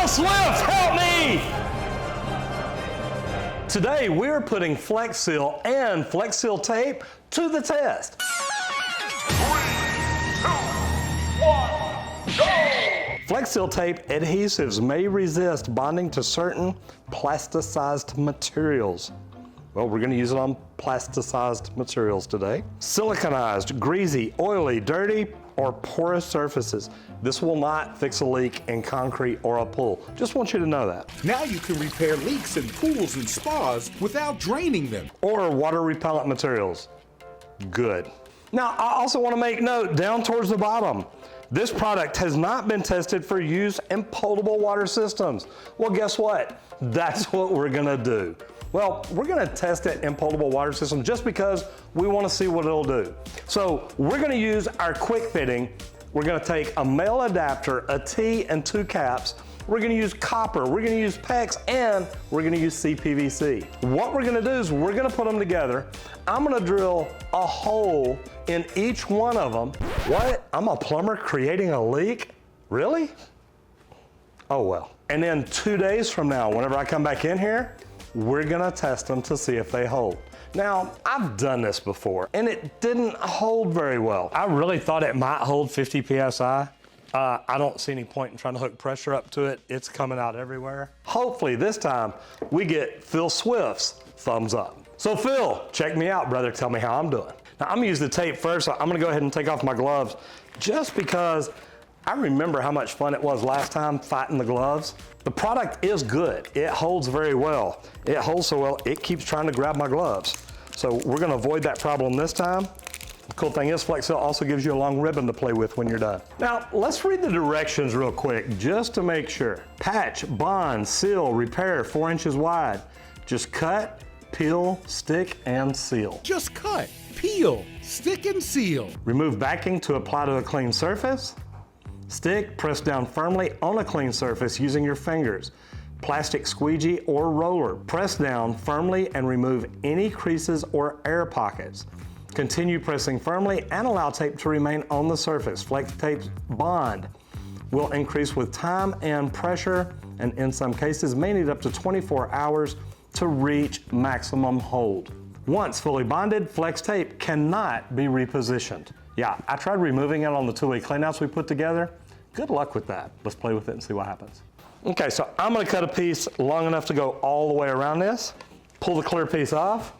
Phil Swift, help me! Today, we're putting Flex Seal and Flex Seal tape to the test. 3, 2, 1, go! Flex Seal tape adhesives may resist bonding to certain plasticized materials. Well, we're going to use it on plasticized materials today. Siliconized, greasy, oily, dirty, or porous surfaces. This will not fix a leak in concrete or a pool. Just want you to know that. Now you can repair leaks in pools and spas without draining them. Or water repellent materials. Good. Now, I also want to make note down towards the bottom. This product has not been tested for use in potable water systems. Well, guess what? That's what we're going to do. Well, we're going to test it in potable water systems just because we want to see what it'll do. So we're going to use our quick fitting. We're going to take a male adapter, a T, and 2 caps. We're going to use copper, we're going to use PEX, and we're going to use CPVC. What we're going to do is we're going to put them together. I'm going to drill a hole in each one of them. What? I'm a plumber creating a leak? Really? Oh well. And then 2 days from now, whenever I come back in here, we're gonna test them to see if they hold. Now, I've done this before, and it didn't hold very well. I really thought it might hold 50 PSI. I don't see any point in trying to hook pressure up to it. It's coming out everywhere. Hopefully this time, we get Phil Swift's thumbs up. So Phil, check me out, brother. Tell me how I'm doing. Now, I'm gonna use the tape first, so I'm gonna go ahead and take off my gloves just because I remember how much fun it was last time fighting the gloves. The product is good. It holds very well. It holds so well, it keeps trying to grab my gloves. So we're gonna avoid that problem this time. The cool thing is Flex Seal also gives you a long ribbon to play with when you're done. Now, let's read the directions real quick, just to make sure. Patch, bond, seal, repair, 4 inches wide. Just cut, peel, stick, and seal. Just cut, peel, stick, and seal. Remove backing to apply to a clean surface. Stick, press down firmly on a clean surface using your fingers. Plastic squeegee or roller. Press down firmly and remove any creases or air pockets. Continue pressing firmly and allow tape to remain on the surface. Flex tape's bond will increase with time and pressure, and in some cases may need up to 24 hours to reach maximum hold. Once fully bonded, Flex tape cannot be repositioned. Yeah, I tried removing it on the 2-way cleanouts we put together. Good luck with that. Let's play with it and see what happens. Okay, so I'm gonna cut a piece long enough to go all the way around this. Pull the clear piece off.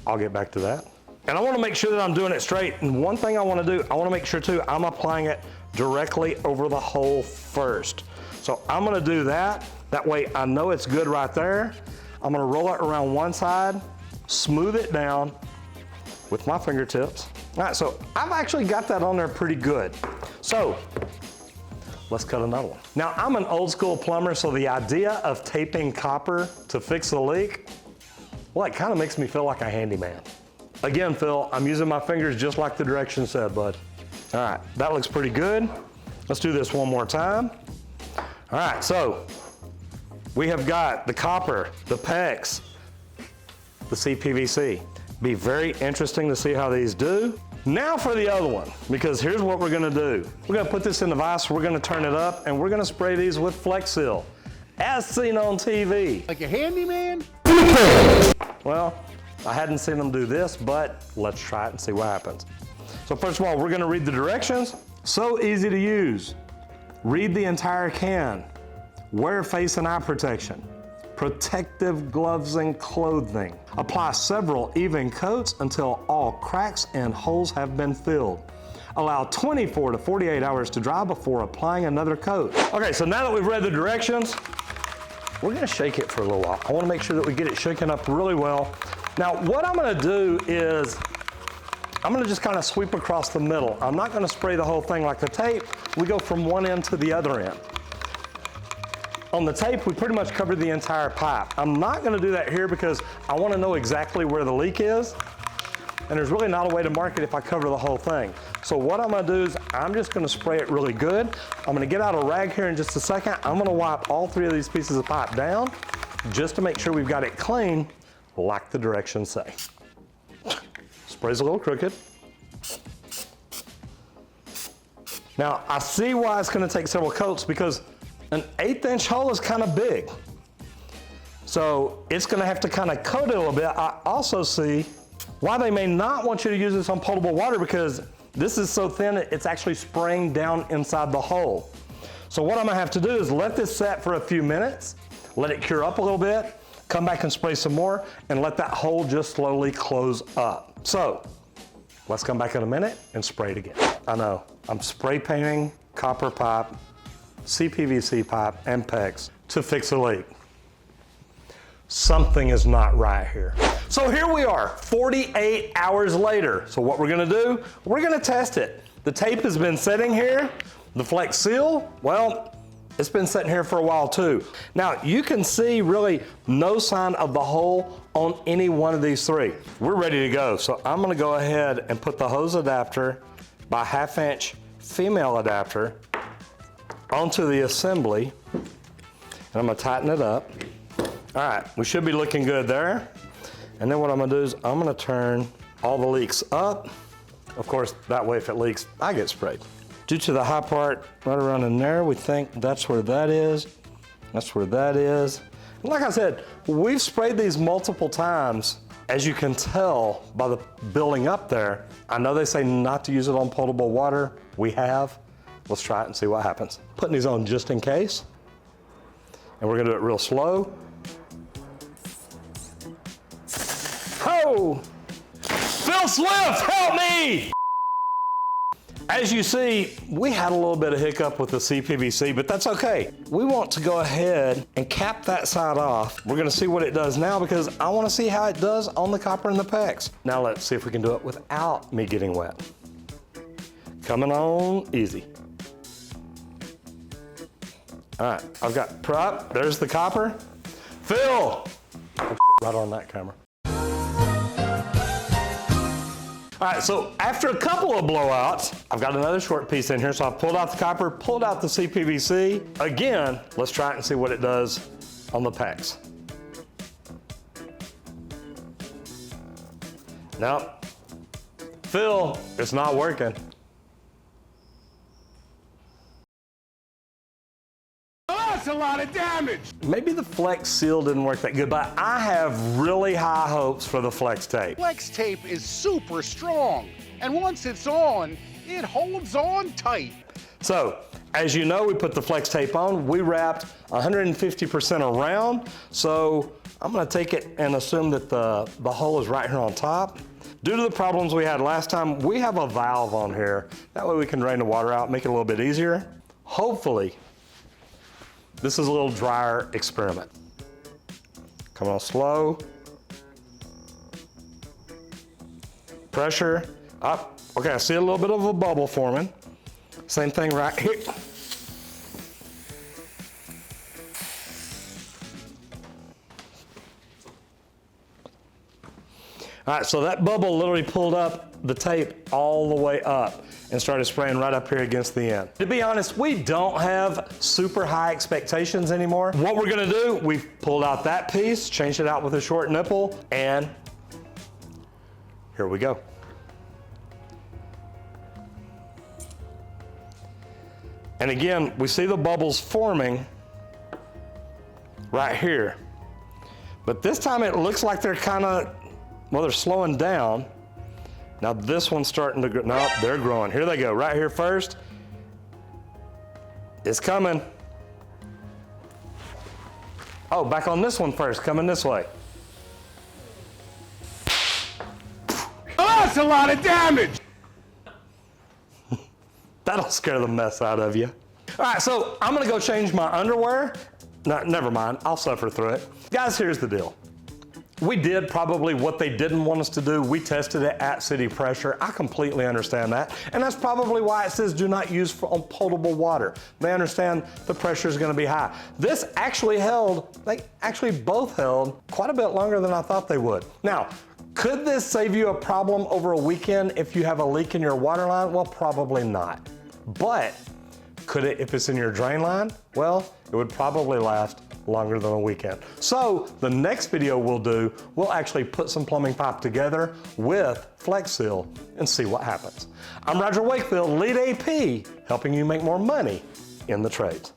I'll get back to that. And I wanna make sure that I'm doing it straight. And one thing I wanna do, I wanna make sure too, I'm applying it directly over the hole first. So I'm gonna do that. That way I know it's good right there. I'm gonna roll it around one side, smooth it down with my fingertips. All right, so I've actually got that on there pretty good. So let's cut another one. Now, I'm an old school plumber, so the idea of taping copper to fix a leak, well, it kind of makes me feel like a handyman. Again, Phil, I'm using my fingers just like the directions said, bud. All right, that looks pretty good. Let's do this one more time. All right, so we have got the copper, the PEX, the CPVC. Be very interesting to see how these do. Now for the other one, because here's what we're gonna do. We're gonna put this in the vise, we're gonna turn it up, and we're gonna spray these with Flex Seal, as seen on TV. Like a handyman? Well, I hadn't seen them do this, but let's try it and see what happens. So first of all, we're gonna read the directions. So easy to use. Read the entire can. Wear face and eye protection. Protective gloves and clothing. Apply several even coats until all cracks and holes have been filled. Allow 24 to 48 hours to dry before applying another coat. Okay, so now that we've read the directions, we're gonna shake it for a little while. I wanna make sure that we get it shaken up really well. Now, what I'm gonna do is, I'm gonna just kind of sweep across the middle. I'm not gonna spray the whole thing like the tape. We go from one end to the other end. On the tape, we pretty much covered the entire pipe. I'm not gonna do that here because I wanna know exactly where the leak is, and there's really not a way to mark it if I cover the whole thing. So what I'm gonna do is, I'm just gonna spray it really good. I'm gonna get out a rag here in just a second. I'm gonna wipe all 3 of these pieces of pipe down, just to make sure we've got it clean, like the directions say. Spray's a little crooked. Now, I see why it's gonna take several coats because an 1/8" hole is kind of big. So it's gonna have to kind of coat it a little bit. I also see why they may not want you to use this on potable water because this is so thin, it's actually spraying down inside the hole. So what I'm gonna have to do is let this set for a few minutes, let it cure up a little bit, come back and spray some more, and let that hole just slowly close up. So let's come back in a minute and spray it again. I know, I'm spray painting copper pipe, CPVC pipe, and PEX to fix a leak. Something is not right here. So here we are, 48 hours later. So what we're gonna do, we're gonna test it. The tape has been sitting here. The Flex Seal, well, it's been sitting here for a while too. Now you can see really no sign of the hole on any one of these three. We're ready to go. So I'm gonna go ahead and put the hose adapter by 1/2" female adapter onto the assembly. And I'm gonna tighten it up. All right, we should be looking good there. And then what I'm gonna do is I'm gonna turn all the leaks up. Of course, that way if it leaks, I get sprayed. Due to the high part right around in there, we think that's where that is. That's where that is. And like I said, we've sprayed these multiple times. As you can tell by the building up there, I know they say not to use it on potable water. We have. Let's try it and see what happens. Putting these on just in case. And we're gonna do it real slow. Oh! Phil Swift, help me! As you see, we had a little bit of hiccup with the CPVC, but that's okay. We want to go ahead and cap that side off. We're gonna see what it does now because I wanna see how it does on the copper and the PEX. Now let's see if we can do it without me getting wet. Coming on easy. All right, I've got prop, there's the copper. Phil! Oh, right on that camera. All right, so after a couple of blowouts, I've got another short piece in here, so I've pulled out the copper, pulled out the CPVC. Again, let's try it and see what it does on the PEX. Nope. Phil, it's not working. That's a lot of damage. Maybe the Flex Seal didn't work that good, but I have really high hopes for the Flex Tape. Flex tape is super strong, and once it's on, it holds on tight. So, as you know, we put the Flex Tape on. We wrapped 150% around, so I'm gonna take it and assume that the hole is right here on top. Due to the problems we had last time, we have a valve on here. That way we can drain the water out, make it a little bit easier. Hopefully, this is a little drier experiment. Come on slow. Pressure up. Okay, I see a little bit of a bubble forming. Same thing right here. All right, so that bubble literally pulled up the tape all the way up and started spraying right up here against the end. To be honest, we don't have super high expectations anymore. What we're gonna do, we've pulled out that piece, changed it out with a short nipple, and here we go. And again, we see the bubbles forming right here. But this time it looks like they're they're slowing down. Now this one's starting to grow. No, they're growing. Here they go, right here first. It's coming. Oh, back on this one first, coming this way. Oh, that's a lot of damage. That'll scare the mess out of you. All right, so I'm gonna go change my underwear. No, never mind, I'll suffer through it. Guys, here's the deal. We did probably what they didn't want us to do. We tested it at city pressure. I completely understand that. And that's probably why it says do not use on potable water. They understand the pressure is gonna be high. This actually they actually both held quite a bit longer than I thought they would. Now, could this save you a problem over a weekend if you have a leak in your water line? Well, probably not. But could it if it's in your drain line? Well, it would probably last longer than a weekend. So the next video we'll actually put some plumbing pipe together with Flex Seal and see what happens. I'm Roger Wakefield, Lead AP, helping you make more money in the trades.